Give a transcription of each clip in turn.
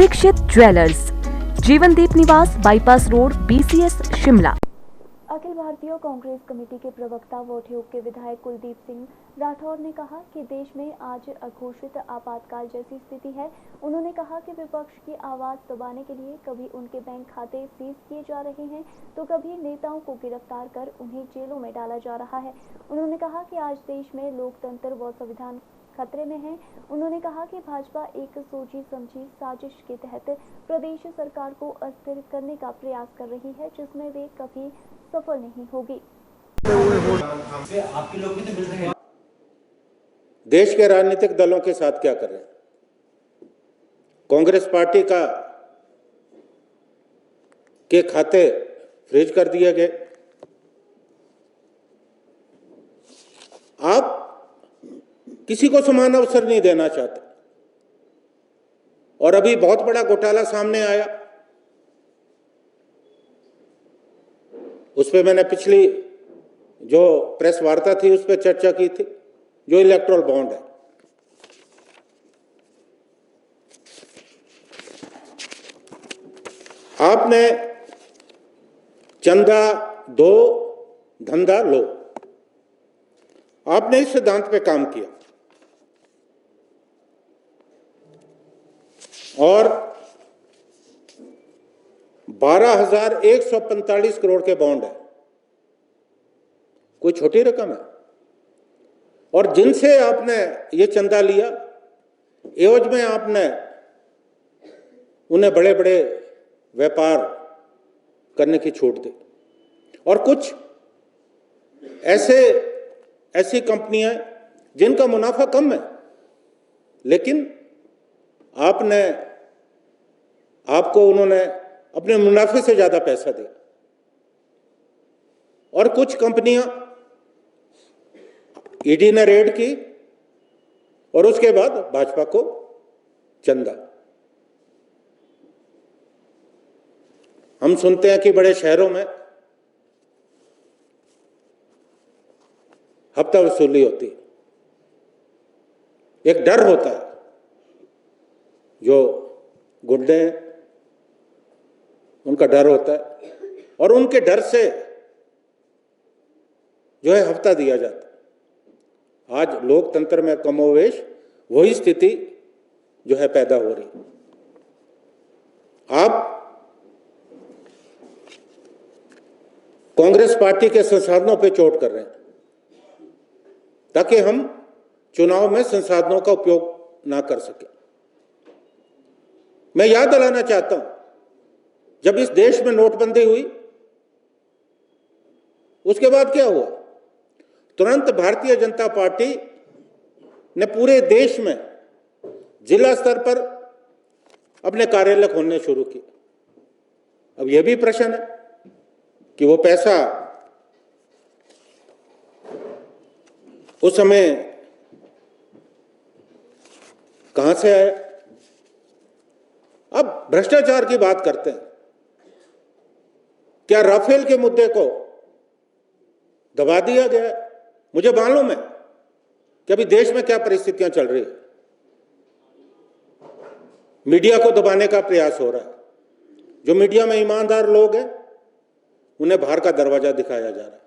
Dixit jewellers, जीवनदीप निवास, bypass road, BCS, Shimla. Akhil Bharatiya Congress committee के प्रवक्ता व ठियोग के विधायक कुलदीप सिंह राठौर ने कहा कि देश में आज अघोषित आपातकाल जैसी स्थिति है। उन्होंने कहा कि विपक्ष की आवाज दबाने के लिए कभी उनके बैंक खाते सीज किए जा रहे हैं तो कभी नेताओं को गिरफ्तार कर उन्हें जेलों में डाला जा रहा है। उन्होंने कहा कि आज देश में लोकतंत्र व संविधान खतरे में है। उन्होंने कहा कि भाजपा एक सोची समझी साजिश के तहत प्रदेश सरकार को अस्थिर करने का प्रयास कर रही है, जिसमें वे कभी सफल नहीं होगी। देश के राजनीतिक दलों के साथ क्या कर रहे हैं? कांग्रेस पार्टी के खाते फ्रीज कर दिए गए। आप किसी को समान अवसर नहीं देना चाहते और अभी बहुत बड़ा घोटाला सामने आया। उस पर मैंने पिछली जो प्रेस वार्ता थी उस पर चर्चा की थी, जो इलेक्टोरल बॉन्ड है। आपने चंदा दो धंधा लो, आपने इस सिद्धांत पे काम किया और 12,145 करोड़ के बॉन्ड है। कोई छोटी रकम है। और जिनसे आपने ये चंदा लिया, एवज में आपने उन्हें बड़े बड़े व्यापार करने की छूट दी। और कुछ ऐसी कंपनियां जिनका मुनाफा कम है, लेकिन आपको उन्होंने अपने मुनाफे से ज्यादा पैसा दिया। और कुछ कंपनियां ईडी ने रेड की और उसके बाद भाजपा को चंदा। हम सुनते हैं कि बड़े शहरों में हफ्ता वसूली होती है। एक डर होता है, जो गुंडे हैं उनका डर होता है और उनके डर से जो है हफ्ता दिया जाता है। आज लोकतंत्र में कमोवेश वही स्थिति जो है पैदा हो रही। आप कांग्रेस पार्टी के संसाधनों पे चोट कर रहे हैं ताकि हम चुनाव में संसाधनों का उपयोग ना कर सके। मैं याद दिलाना चाहता हूं, जब इस देश में नोटबंदी हुई उसके बाद क्या हुआ? तुरंत भारतीय जनता पार्टी ने पूरे देश में जिला स्तर पर अपने कार्यालय खोलने शुरू किए। अब यह भी प्रश्न है कि वो पैसा उस समय कहां से आया? अब भ्रष्टाचार की बात करते हैं। क्या राफेल के मुद्दे को दबा दिया गया है? मुझे मालूम है कि अभी देश में क्या परिस्थितियां चल रही है। मीडिया को दबाने का प्रयास हो रहा है। जो मीडिया में ईमानदार लोग हैं उन्हें बाहर का दरवाजा दिखाया जा रहा है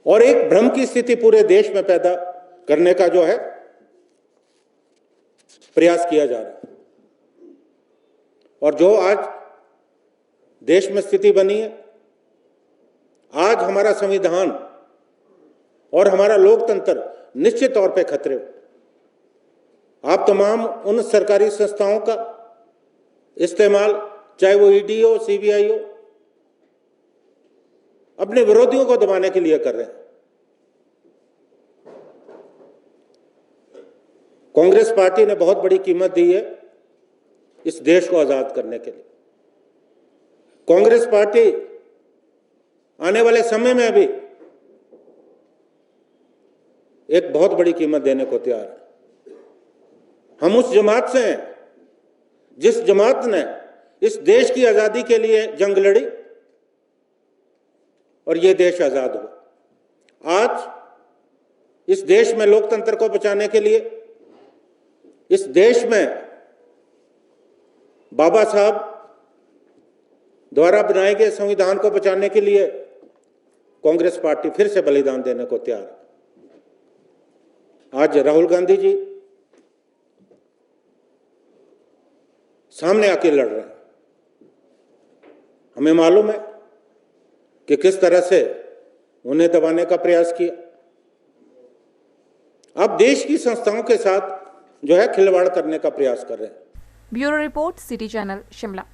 और एक भ्रम की स्थिति पूरे देश में पैदा करने का जो है प्रयास किया जा रहा है। और जो आज देश में स्थिति बनी है, आज हमारा संविधान और हमारा लोकतंत्र निश्चित तौर पे खतरे में। आप तमाम उन सरकारी संस्थाओं का इस्तेमाल, चाहे वो ईडी हो, सीबीआई हो, अपने विरोधियों को दबाने के लिए कर रहे हैं। कांग्रेस पार्टी ने बहुत बड़ी कीमत दी है इस देश को आजाद करने के लिए। कांग्रेस पार्टी आने वाले समय में भी एक बहुत बड़ी कीमत देने को तैयार है। हम उस जमात से हैं जिस जमात ने इस देश की आजादी के लिए जंग लड़ी और ये देश आजाद हुआ। आज इस देश में लोकतंत्र को बचाने के लिए इस देश में बाबा साहब द्वारा बनाए गए संविधान को बचाने के लिए कांग्रेस पार्टी फिर से बलिदान देने को तैयार है। आज राहुल गांधी जी सामने आके लड़ रहे हैं। हमें मालूम है कि किस तरह से उन्हें दबाने का प्रयास किया। अब देश की संस्थाओं के साथ जो है खिलवाड़ करने का प्रयास कर रहे हैं। Bureau report, city channel, Shimla.